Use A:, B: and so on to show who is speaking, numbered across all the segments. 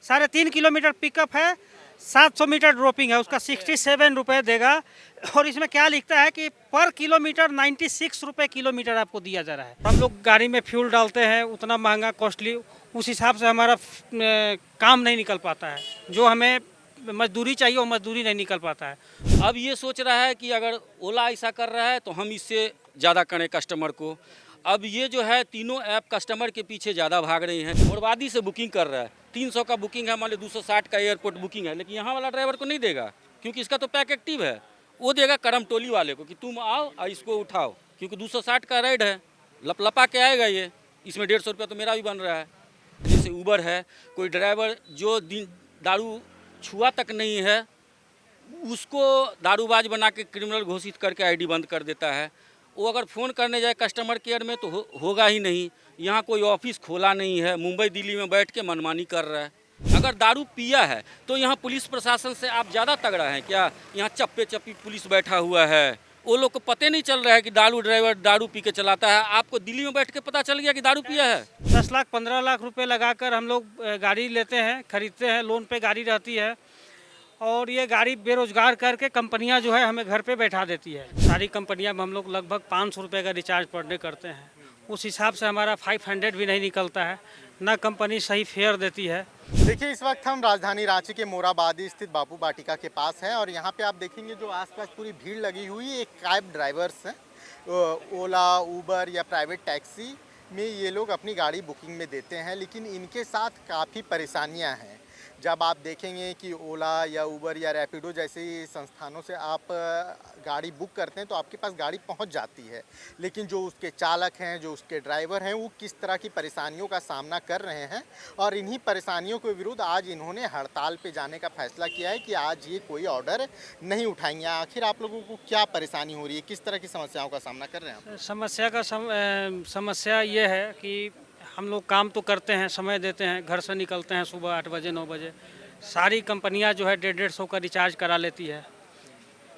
A: 3.5 kilometre pickup है, 700 metre dropping है, उसका 67 रुपये देगा। और इसमें क्या लिखता है कि पर किलोमीटर 96 रुपये किलोमीटर आपको दिया जा रहा है। हम लोग गाड़ी में फ्यूल डालते हैं उतना महंगा कॉस्टली, उस हिसाब से हमारा काम नहीं निकल पाता है। जो हमें मजदूरी चाहिए वो मजदूरी नहीं निकल पाता है।
B: अब ये सोच रहा है कि अगर ओला ऐसा कर रहा है तो हम इससे ज़्यादा करें कस्टमर को। अब ये जो है तीनों ऐप कस्टमर के पीछे ज़्यादा भाग रही हैं। बर्बादी से बुकिंग कर रहा है, 300 का बुकिंग है, मान लो 260 का एयरपोर्ट बुकिंग है, लेकिन यहाँ वाला ड्राइवर को नहीं देगा क्योंकि इसका तो पैक एक्टिव है। वो देगा करम टोली वाले को कि तुम आओ और इसको उठाओ, क्योंकि 260 का राइड है, लपलपा के आएगा ये, इसमें 150 रुपया तो मेरा भी बन रहा है। जैसे ऊबर है, कोई ड्राइवर जो दिन दारू छुआ तक नहीं है उसको दारूबाज बना के क्रिमिनल घोषित करके आईडी बंद कर देता है। वो अगर फ़ोन करने जाए कस्टमर केयर में तो होगा ही नहीं। यहाँ कोई ऑफिस खोला नहीं है, मुंबई दिल्ली में बैठ के मनमानी कर रहा है। अगर दारू पिया है तो यहाँ पुलिस प्रशासन से आप ज़्यादा तगड़ा हैं क्या? यहाँ चप्पे चप्पी पुलिस बैठा हुआ है, वो लोग को पता नहीं चल रहा है कि दारू ड्राइवर दारू पी के चलाता है। आपको दिल्ली में बैठ के पता चल गया कि दारू पिया है।
A: 10 लाख 15 लाख रुपए लगाकर हम लोग गाड़ी लेते हैं, खरीदते हैं, लोन पे गाड़ी रहती है और ये गाड़ी बेरोजगार करके कंपनियां जो है हमें घर पे बैठा देती है। सारी कंपनियां में हम लोग लगभग 500 रुपये का रिचार्ज पर डे करते हैं, उस हिसाब से हमारा 500 भी नहीं निकलता है, ना कंपनी सही फेयर देती है।
C: देखिए, इस वक्त हम राजधानी रांची के मोराबादी स्थित बापू वाटिका के पास हैं और यहाँ पे आप देखेंगे जो आसपास पूरी भीड़ लगी हुई है। एक कैब ड्राइवर्स हैं, ओला, उबर या प्राइवेट टैक्सी में ये लोग अपनी गाड़ी बुकिंग में देते हैं, लेकिन इनके साथ काफ़ी परेशानियाँ हैं। जब आप देखेंगे कि ओला या उबर या रैपिडो जैसे संस्थानों से आप गाड़ी बुक करते हैं तो आपके पास गाड़ी पहुंच जाती है, लेकिन जो उसके चालक हैं, जो उसके ड्राइवर हैं, वो किस तरह की परेशानियों का सामना कर रहे हैं। और इन्हीं परेशानियों के विरुद्ध आज इन्होंने हड़ताल पे जाने का फैसला किया है कि आज ये कोई ऑर्डर नहीं उठाएंगे। आखिर आप लोगों को क्या परेशानी हो रही है, किस तरह की समस्याओं का सामना कर रहे हैं?
A: समस्या ये है कि हम लोग काम तो करते हैं, समय देते हैं, घर से निकलते हैं सुबह 8 बजे 9 बजे। सारी कंपनियां जो है 150 का रिचार्ज करा लेती है।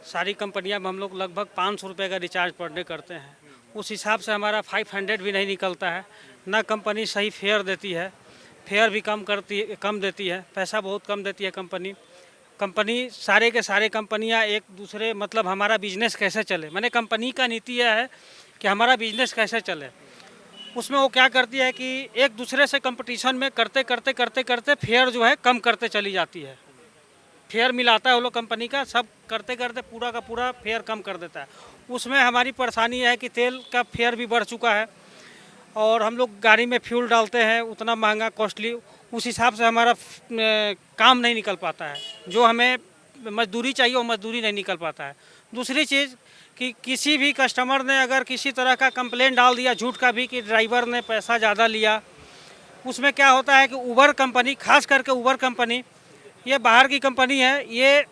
A: सारी कंपनियां में हम लोग लगभग 500 रुपये का रिचार्ज पर डे करते हैं, उस हिसाब से हमारा 500 भी नहीं निकलता है। ना कंपनी सही फेयर देती है, फेयर भी कम देती है, पैसा बहुत कम देती है कंपनी। सारे के सारे कंपनियां एक दूसरे मतलब हमारा बिजनेस कैसे चले, मैंने कंपनी का नीति यह है कि हमारा बिजनेस कैसे चले, उसमें वो क्या करती है कि एक दूसरे से कंपटीशन में करते फेयर जो है कम करते चली जाती है। फेयर मिलाता है वो लोग कंपनी का, सब करते पूरा का पूरा फेयर कम कर देता है। उसमें हमारी परेशानी है कि तेल का फेयर भी बढ़ चुका है और हम लोग गाड़ी में फ्यूल डालते हैं उतना महंगा कॉस्टली, उस हिसाब से हमारा काम नहीं निकल पाता है। जो हमें मजदूरी चाहिए वो मजदूरी नहीं निकल पाता है। दूसरी चीज़ कि किसी भी कस्टमर ने अगर किसी तरह का कंप्लेंट डाल दिया झूठ का भी कि ड्राइवर ने पैसा ज़्यादा लिया, उसमें क्या होता है कि उबर कंपनी, खास करके उबर कंपनी, ये बाहर की कंपनी है, ये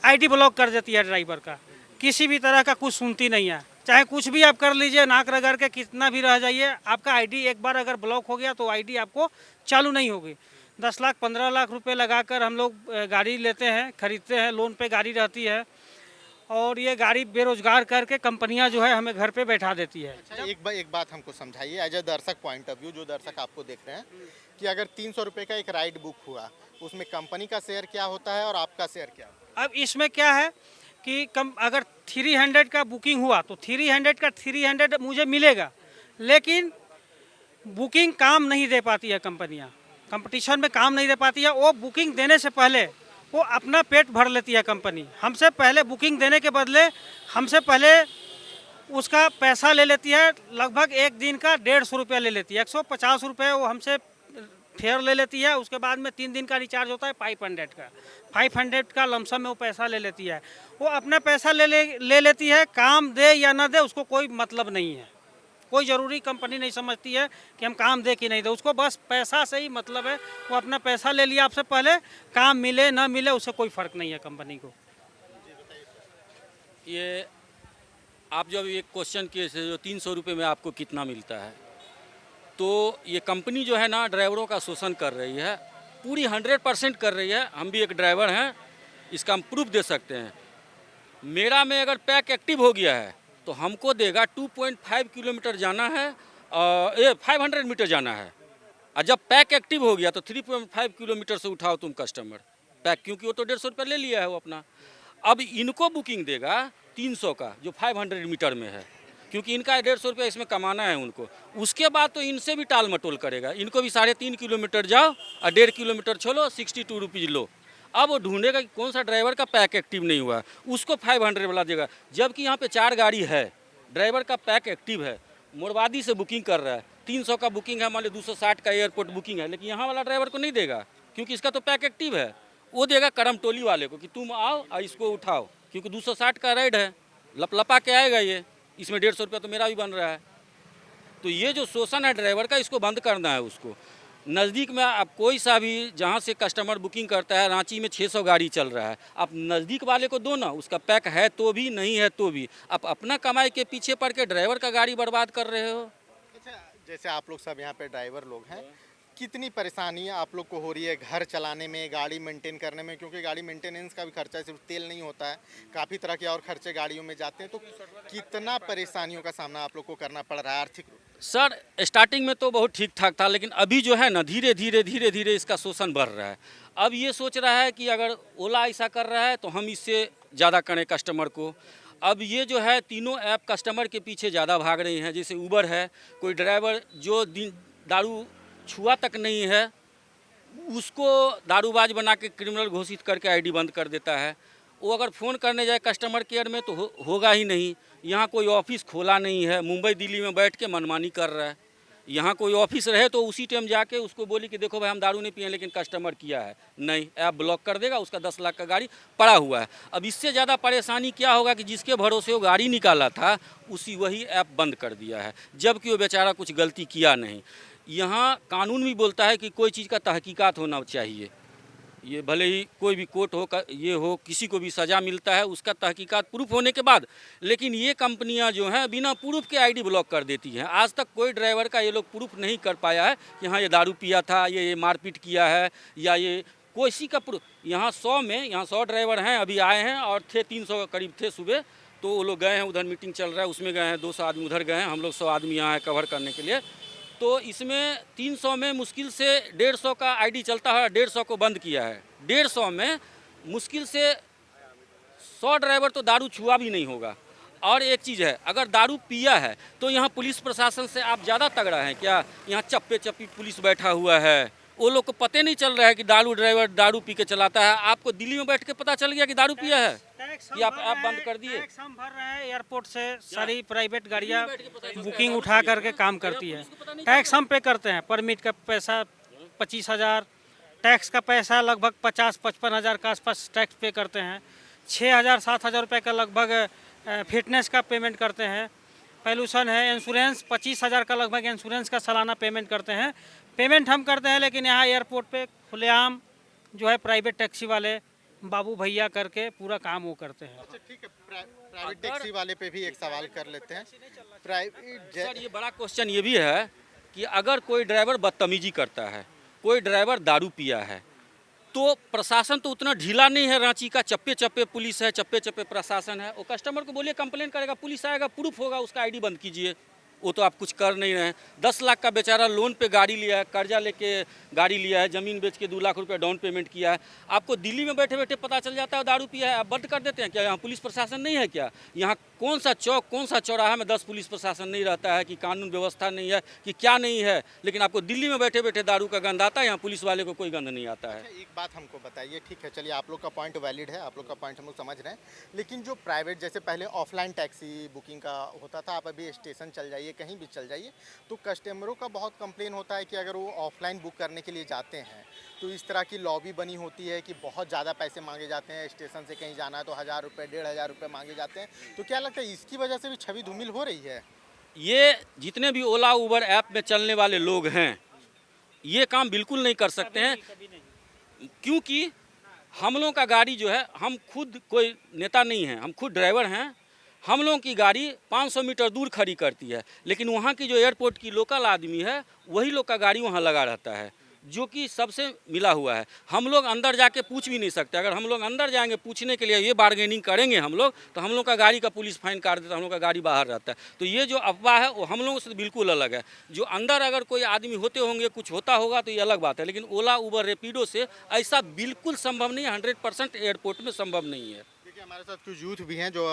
A: आईडी ब्लॉक कर देती है ड्राइवर का। किसी भी तरह का कुछ सुनती नहीं है, चाहे कुछ भी आप कर लीजिए, नाक रगड़ के कितना भी रह जाइए, आपका आईडी एक बार अगर ब्लॉक हो गया तो आईडी आपको चालू नहीं होगी। 10 लाख 15 लाख रुपये लगाकर हम लोग गाड़ी लेते हैं, खरीदते हैं, लोन पे गाड़ी रहती है और ये गाड़ी बेरोजगार करके कंपनियां जो है हमें घर पे बैठा देती है।
C: अच्छा, एक बात हमको समझाइए एज अ दर्शक पॉइंट ऑफ व्यू, जो दर्शक आपको देख रहे हैं, कि अगर 300 रुपये का एक राइड बुक हुआ, उसमें कंपनी का शेयर क्या होता है और आपका शेयर क्या होता है?
A: अब इसमें क्या है कि अगर 300 का बुकिंग हुआ तो 300 का 300 मुझे मिलेगा, लेकिन बुकिंग काम नहीं दे पाती है कंपनियाँ, कंपटीशन में काम नहीं दे पाती है। वो बुकिंग देने से पहले वो अपना पेट भर लेती है कंपनी, हमसे पहले बुकिंग देने के बदले हमसे पहले उसका पैसा ले लेती है। लगभग एक दिन का 150 रुपया ले लेती है, 150 रुपये वो हमसे फेयर ले लेती है। उसके बाद में 3 दिन का रिचार्ज होता है 500 का लमसम में वो पैसा ले लेती है। वो अपना पैसा ले लेती है, काम दे या ना दे उसको कोई मतलब नहीं है। कोई ज़रूरी कंपनी नहीं समझती है कि हम काम दे कि नहीं दे, उसको बस पैसा से ही मतलब है। वो अपना पैसा ले लिया आपसे पहले, काम मिले ना मिले उससे कोई फ़र्क नहीं है कंपनी को।
B: ये आप जब एक क्वेश्चन किए थे जो 300 रुपये में आपको कितना मिलता है, तो ये कंपनी जो है ना ड्राइवरों का शोषण कर रही है, पूरी 100% कर रही है। हम भी एक ड्राइवर हैं, इसका हम प्रूफ दे सकते हैं। मेरा में अगर पैक एक्टिव हो गया है तो हमको देगा 2.5 किलोमीटर जाना है, ये 500 मीटर जाना है, और जब पैक एक्टिव हो गया तो 3.5 किलोमीटर से उठाओ तुम कस्टमर पैक, क्योंकि वो तो 150 रुपये ले लिया है वो अपना। अब इनको बुकिंग देगा 300 का जो 500 मीटर में है, क्योंकि इनका 150 रुपया इसमें कमाना है उनको। उसके बाद तो इनसे भी टाल मटोल करेगा, इनको भी 3.5 किलोमीटर जाओ और 1.5 किलोमीटर छोड़ो, 62 रुपीज़ लो। अब वो ढूंढेगा कि कौन सा ड्राइवर का पैक एक्टिव नहीं हुआ, उसको 500 वाला देगा। जबकि यहाँ पे 4 गाड़ी है, ड्राइवर का पैक एक्टिव है, मोरवादी से बुकिंग कर रहा है, 300 का बुकिंग है, मान लो 260 का एयरपोर्ट बुकिंग है, लेकिन यहाँ वाला ड्राइवर को नहीं देगा क्योंकि इसका तो पैक एक्टिव है। वो देगा करम टोली वाले को कि तुम आओ और इसको उठाओ, क्योंकि 260 का राइड है, लपलपा के आएगा ये, इसमें 150 रुपया तो मेरा भी बन रहा है। तो ये जो शोषण है ड्राइवर का, इसको बंद करना है उसको। नज़दीक में आप कोई सा भी जहाँ से कस्टमर बुकिंग करता है, रांची में 600 गाड़ी चल रहा है, आप नज़दीक वाले को दो ना, उसका पैक है तो भी, नहीं है तो भी। आप अपना कमाई के पीछे पड़ के ड्राइवर का गाड़ी बर्बाद कर रहे हो।
C: अच्छा, जैसे आप लोग सब यहाँ पे ड्राइवर लोग हैं, कितनी परेशानी आप लोग को हो रही है घर चलाने में, गाड़ी मेंटेन करने में? क्योंकि गाड़ी मेंटेनेंस का भी खर्चा सिर्फ तेल नहीं होता है, काफ़ी तरह के और खर्चे गाड़ियों में जाते हैं। तो कितना परेशानियों का सामना आप लोग को करना पड़ रहा है आर्थिक रूप से?
B: सर स्टार्टिंग में तो बहुत ठीक ठाक था, लेकिन अभी जो है ना धीरे धीरे इसका शोषण बढ़ रहा है। अब ये सोच रहा है कि अगर ओला ऐसा कर रहा है तो हम इससे ज़्यादा करें कस्टमर को। अब ये जो है तीनों ऐप कस्टमर के पीछे ज़्यादा भाग रही हैं। जैसे उबर है, कोई ड्राइवर जो दारू छुआ तक नहीं है उसको दारूबाज बना के क्रिमिनल घोषित करके आईडी बंद कर देता है। वो अगर फ़ोन करने जाए कस्टमर केयर में तो होगा ही नहीं। यहाँ कोई ऑफिस खोला नहीं है, मुंबई दिल्ली में बैठ के मनमानी कर रहा है। यहाँ कोई ऑफिस रहे तो उसी टाइम जाके उसको बोली कि देखो भाई हम दारू नहीं पिए, लेकिन कस्टमर किया है, नहीं, ऐप ब्लॉक कर देगा, उसका 10 लाख का गाड़ी पड़ा हुआ है। अब इससे ज़्यादा परेशानी क्या होगा कि जिसके भरोसे वो गाड़ी निकाला था वही ऐप बंद कर दिया है, जबकि वो बेचारा कुछ गलती किया नहीं। यहाँ कानून भी बोलता है कि कोई चीज़ का तहकीकात होना चाहिए। ये भले ही कोई भी कोर्ट हो, ये हो, किसी को भी सज़ा मिलता है उसका तहकीकात प्रूफ होने के बाद, लेकिन ये कंपनियां जो हैं बिना प्रूफ के आईडी ब्लॉक कर देती हैं। आज तक कोई ड्राइवर का ये लोग प्रूफ नहीं कर पाया है कि हाँ ये दारू पिया था, ये मारपीट किया है, या ये कोई का प्रूफ। यहाँ 100 ड्राइवर हैं, अभी आए हैं और थे 300 के करीब थे सुबह, तो वो लोग गए हैं, उधर मीटिंग चल रहा है उसमें गए हैं, 200 आदमी उधर गए हैं, हम लोग 100 आदमी यहाँ हैं कवर करने के लिए। तो इसमें 300 में मुश्किल से 150 का आईडी चलता है, 150 को बंद किया है। 150 में मुश्किल से 100 ड्राइवर तो दारू छुआ भी नहीं होगा। और एक चीज़ है, अगर दारू पिया है तो यहाँ पुलिस प्रशासन से आप ज़्यादा तगड़ा है क्या? यहाँ चप्पे चप्पी पुलिस बैठा हुआ है, वो लोग को पता नहीं चल रहा है कि ड्राइवर दारू पी के चलाता है। आपको दिल्ली में बैठ के पता चल गया कि दारू पिया है, कि आप ऐप बंद कर दिए।
A: टैक्स हम भर रहे हैं एयरपोर्ट से, सारी प्राइवेट गाड़ियाँ बुकिंग उठा करके काम करती है। टैक्स हम पे करते हैं, परमिट का पैसा 25,000, टैक्स का पैसा लगभग 50-55 हज़ार के आसपास टैक्स पे करते हैं। 6,000-7,000 रुपये का लगभग फिटनेस का पेमेंट करते हैं। पॉल्यूशन है, इंश्योरेंस 25,000 का लगभग इंश्योरेंस का सालाना पेमेंट करते हैं। पेमेंट हम करते हैं, लेकिन यहाँ एयरपोर्ट पे खुलेआम जो है प्राइवेट टैक्सी वाले बाबू भैया करके पूरा काम वो करते हैं।
C: अच्छा ठीक है, प्राइवेट टैक्सी वाले पे भी एक सवाल कर लेते हैं।
B: सर ये बड़ा क्वेश्चन ये भी है कि अगर कोई ड्राइवर बदतमीजी करता है, कोई ड्राइवर दारू पिया है, तो प्रशासन तो उतना ढीला नहीं है। रांची का चप्पे चप्पे पुलिस है, चप्पे चप्पे प्रशासन है। वो कस्टमर को बोलिए कंप्लेन करेगा, पुलिस आएगा, प्रूफ होगा, उसका आईडी बंद कीजिए। वो तो आप कुछ कर नहीं रहे हैं। 10 लाख का बेचारा लोन पे गाड़ी लिया है, कर्जा लेके गाड़ी लिया है, ज़मीन बेच के 2 लाख रुपए डाउन पेमेंट किया है। आपको दिल्ली में बैठे बैठे पता चल जाता है दारू पिया है, आप बंद कर देते हैं क्या? यहाँ पुलिस प्रशासन नहीं है क्या? यहाँ कौन सा चौक, कौन सा चौराहा में 10 पुलिस प्रशासन नहीं रहता है कि कानून व्यवस्था नहीं है कि क्या नहीं है? लेकिन आपको दिल्ली में बैठे बैठे दारू का गंध आता है, यहाँ पुलिस वाले को कोई गंध नहीं आता है।
C: एक बात हमको बताइए, ठीक है चलिए आप लोग का पॉइंट वैलिड है, आप लोग का पॉइंट हम लोग समझ रहे हैं, लेकिन जो प्राइवेट जैसे पहले ऑफलाइन टैक्सी बुकिंग का होता था, आप अभी स्टेशन चल जाइए, कहीं भी चल जाइए, तो कस्टमरों का बहुत कंप्लेन होता है कि अगर वो ऑफलाइन बुक करने के लिए जाते हैं तो इस तरह की लॉबी बनी होती है कि बहुत ज़्यादा पैसे मांगे जाते हैं। स्टेशन से कहीं जाना है तो 1,000 रुपये 1,500 रुपये मांगे जाते हैं। तो क्या लगता है इसकी वजह से भी छवि धूमिल हो रही है?
B: ये जितने भी ओला उबर ऐप में चलने वाले लोग हैं, ये काम बिल्कुल नहीं कर सकते हैं, क्योंकि हम लोगों का गाड़ी जो है, हम खुद कोई नेता नहीं है, हम खुद ड्राइवर हैं। हम लोगों की गाड़ी 500 मीटर दूर खड़ी करती है, लेकिन वहाँ की जो एयरपोर्ट की लोकल आदमी है वही लोग का गाड़ी वहाँ लगा रहता है। जो कि सबसे मिला हुआ है। हम लोग अंदर जाके पूछ भी नहीं सकते। अगर हम लोग अंदर जाएंगे पूछने के लिए, ये बार्गेनिंग करेंगे हम लोग, तो हम लोग का गाड़ी का पुलिस फाइन काट देता है, हम लोग का गाड़ी बाहर रहता है। तो ये जो अफवाह है वो हम लोगों से बिल्कुल अलग है। जो अंदर अगर कोई आदमी होते होंगे, कुछ होता होगा तो ये अलग बात है, लेकिन ओला उबर रैपिडो से ऐसा बिल्कुल संभव नहीं है, 100% एयरपोर्ट में संभव नहीं है।
C: देखिए हमारे साथ कुछ यूथ भी हैं जो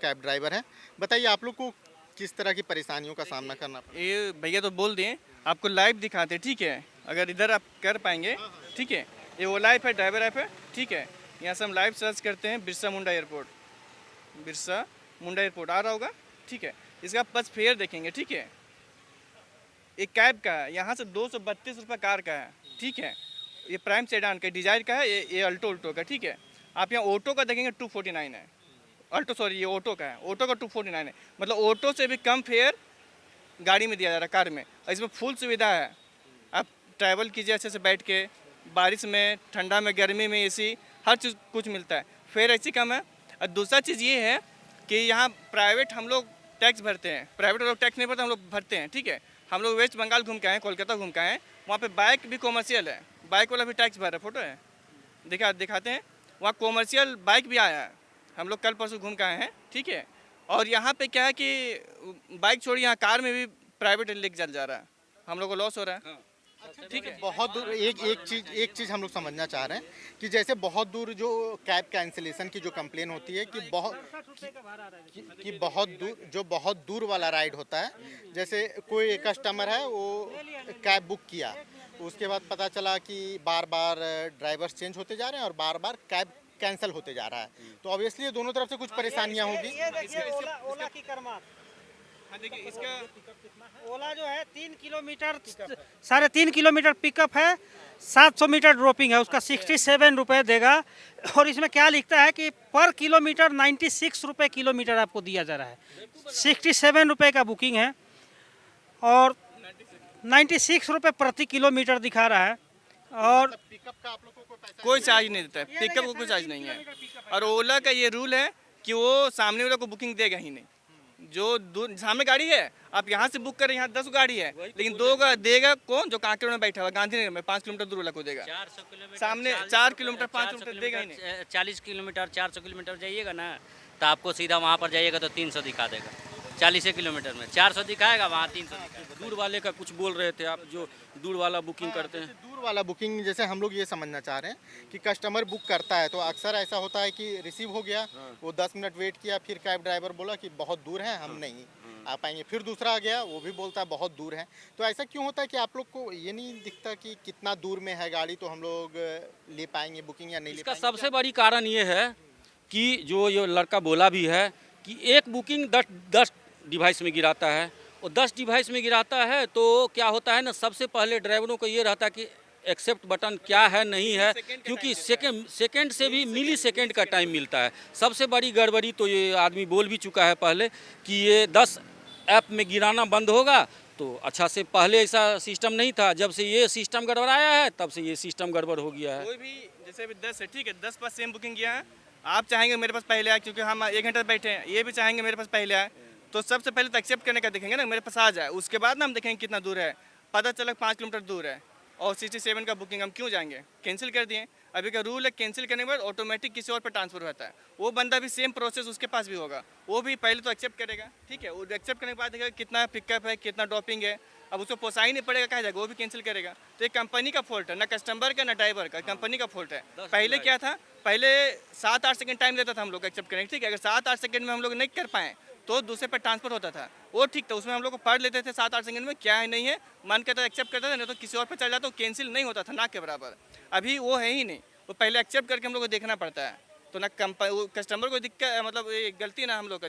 C: कैब ड्राइवर हैं। बताइए आप लोग को किस तरह की परेशानियों का सामना करना पड़ता
D: ये भैया तो बोल दिए, आपको लाइव दिखाते, ठीक है, अगर इधर आप कर पाएंगे, ठीक है। ये ओला ऐप है, ड्राइवर ऐप है, ठीक है। यहाँ से हम लाइव सर्च करते हैं बिरसा मुंडा एयरपोर्ट, बिरसा मुंडा एयरपोर्ट आ रहा होगा, ठीक है। इसका बस फेयर देखेंगे, ठीक है। एक कैब का है, यहाँ से 232 रुपये कार का है, ठीक है। ये प्राइम सेडान का डिजायर का है, ये अल्टो का, ठीक है। आप यहाँ ऑटो का देखेंगे 249 है, अल्टो सॉरी ये ऑटो का है, ऑटो का 249 है। मतलब ऑटो से भी कम फेयर गाड़ी में दिया जा रहा है, कार में। और इसमें फुल सुविधा है, आप ट्रैवल कीजिए अच्छे से बैठ के, बारिश में, ठंडा में, गर्मी में एसी, हर चीज़ कुछ मिलता है, फेयर ऐसी कम है। और दूसरा चीज़ ये है कि यहाँ प्राइवेट हम लोग टैक्स भरते हैं, प्राइवेट लोग टैक्स नहीं भरते, हम लोग भरते हैं, ठीक है। हम लोग वेस्ट बंगाल घूम के आए हैं, कोलकाता घूम के आए हैं, वहाँ पे बाइक भी कॉमर्शियल है, बाइक वाला भी टैक्स भर रहा है, फोटो है दिखाते हैं, वहाँ कॉमर्शियल बाइक भी आया है, हम लोग कल परसों घूम के आए हैं, ठीक है। और यहाँ पे क्या है कि बाइक छोड़िए, यहाँ कार में भी प्राइवेट लेके चल जा रहा है, हम लोग को लॉस हो रहा है, ठीक है।
C: बहुत दूर एक चीज़ हम लोग समझना चाह रहे हैं कि जैसे बहुत दूर जो कैब कैंसिलेशन की जो कंप्लेन होती है कि बहुत दूर वाला राइड होता है। जैसे कोई कस्टमर है वो कैब बुक किया, उसके बाद पता चला कि बार बार ड्राइवर्स चेंज होते जा रहे हैं और बार बार कैब कैंसिल होते जा रहा है, तो ऑब्वियसली दोनों तरफ से कुछ परेशानियां होगी।
A: ओला की करमात,
D: हाँ देखिए इसका
A: ओला जो है 3 किलोमीटर 3.5 किलोमीटर पिकअप है, 700 मीटर ड्रॉपिंग है, उसका 67 रुपये देगा। और इसमें क्या लिखता है कि पर किलोमीटर 96 रुपये किलोमीटर आपको दिया जा रहा है, 67 रुपये का बुकिंग है और 96 रुपये प्रति किलोमीटर दिखा रहा है। और
C: पिकअप का आप लोग को
D: कोई चार्ज नहीं देता है, पिकअप को कोई चार्ज नहीं है। और ओला का ये रूल है कि वो सामने वाले को बुकिंग देगा ही नहीं। जो दूर सामने गाड़ी है, आप यहाँ से बुक करें, यहाँ 10 गाड़ी है, लेकिन 2 देगा कौन, जो कांकेर में बैठा हुआ गांधीनगर में 5 किलोमीटर दूर वाला को देगा।
E: 400 किलोमीटर
D: सामने 4 किलोमीटर 5 किलोमीटर देगा ही नहीं।
E: 40 किलोमीटर 400 किलोमीटर जाइएगा ना, तो आपको सीधा वहाँ पर जाइएगा तो 300 दिखा देगा। 40 किलोमीटर में 400 दिखाएगा, वहाँ 300 दिखाएगा।
B: दूर वाले का कुछ बोल रहे थे आप, जो दूर वाला बुकिंग करते हैं।
C: दूर वाला बुकिंग जैसे हम लोग ये समझना चाह रहे हैं कि कस्टमर बुक करता है तो अक्सर ऐसा होता है कि रिसीव हो गया, वो 10 मिनट वेट किया, फिर कैब ड्राइवर बोला कि बहुत दूर है, हम नहीं आ पाएंगे, फिर दूसरा आ गया, वो भी बोलता है बहुत दूर है। तो ऐसा क्यों होता है कि आप लोग को ये नहीं दिखता कि कितना दूर में है गाड़ी, तो हम लोग ले पाएंगे बुकिंग या नहीं ले
B: इसका
C: पाएंगे?
B: सबसे बड़ी कारण ये है कि जो ये लड़का बोला भी है कि एक बुकिंग 10 डिवाइस में गिराता है, और 10 डिवाइस में गिराता है तो क्या होता है ना, सबसे पहले ड्राइवरों को ये रहता है कि एक्सेप्ट बटन क्या है नहीं है, क्योंकि सेकंड से भी मिली सेकंड का टाइम मिलता है। सबसे बड़ी गड़बड़ी तो ये आदमी बोल भी चुका है पहले कि ये 10 ऐप में गिराना बंद होगा, तो अच्छा से पहले ऐसा सिस्टम नहीं था, जब से ये सिस्टम गड़बड़ाया है तब से ये सिस्टम गड़बड़ हो गया है।
D: कोई भी जैसे अभी 10 है, ठीक है, 10 पास सेम बुकिंग किया है, आप चाहेंगे मेरे पास पहले आए, क्योंकि हम 1 घंटा बैठे हैं, ये भी चाहेंगे मेरे पास पहले आए, तो सबसे पहले तो एक्सेप्ट करने का देखेंगे ना, मेरे पास आ जाए, उसके बाद ना हम देखेंगे कितना दूर है। पता चला 5 किलोमीटर दूर है और 67 का बुकिंग, हम क्यों जाएंगे, कैंसिल कर दिए। अभी का रूल है कैंसिल करने के बाद ऑटोमेटिक किसी और पर ट्रांसफर होता है, वो बंदा भी सेम प्रोसेस उसके पास भी होगा, वो भी पहले तो एक्सेप्ट करेगा, ठीक है, वो एक्सेप्ट करने के बाद देखेगा कितना पिकअप है, कितना ड्रॉपिंग है, अब उसको पोसाई नहीं पड़ेगा, कहा जाएगा, वो भी कैंसिल करेगा। तो ये कंपनी का फॉल्ट है, ना कस्टमर का ना ड्राइवर का, कंपनी का फॉल्ट है। पहले क्या था, पहले 7-8 सेकंड टाइम लेता था हम लोग एक्सेप्ट करने, ठीक है, अगर 7-8 सेकंड में हम लोग नहीं कर पाए तो दूसरे पर ट्रांसफर होता था, वो ठीक था, उसमें हम लोग को पढ़ लेते थे 7-8 सेकंड में क्या है नहीं है, मन करता एक्सेप्ट करता था, नहीं तो किसी और पे चल जाता, तो कैंसिल नहीं होता था ना के बराबर। अभी वो है ही नहीं, वो पहले एक्सेप्ट करके हम लोग को देखना पड़ता है, तो ना कस्टमर को दिक्कत, मतलब ये गलती ना हम लोग का,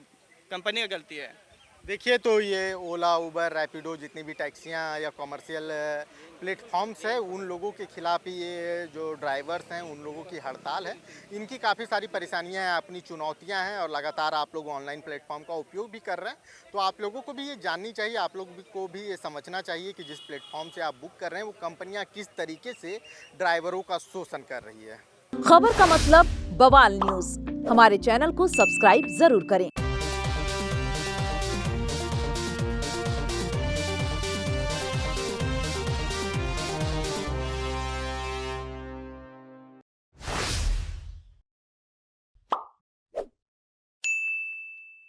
D: कंपनी का गलती है।
C: देखिए तो ये ओला, उबर, रैपिडो जितनी भी टैक्सियाँ या कॉमर्शियल प्लेटफॉर्म्स है, उन लोगों के खिलाफ ही ये जो ड्राइवर्स हैं उन लोगों की हड़ताल है। इनकी काफ़ी सारी परेशानियां हैं, अपनी चुनौतियां हैं, और लगातार आप लोग ऑनलाइन प्लेटफॉर्म का उपयोग भी कर रहे हैं। तो आप लोगों को भी ये जाननी चाहिए, आप लोग को भी ये समझना चाहिए कि जिस प्लेटफॉर्म से आप बुक कर रहे हैं वो कंपनियाँ किस तरीके से ड्राइवरों का शोषण कर रही है।
F: खबर का मतलब बवाल न्यूज, हमारे चैनल को सब्सक्राइब जरूर करें।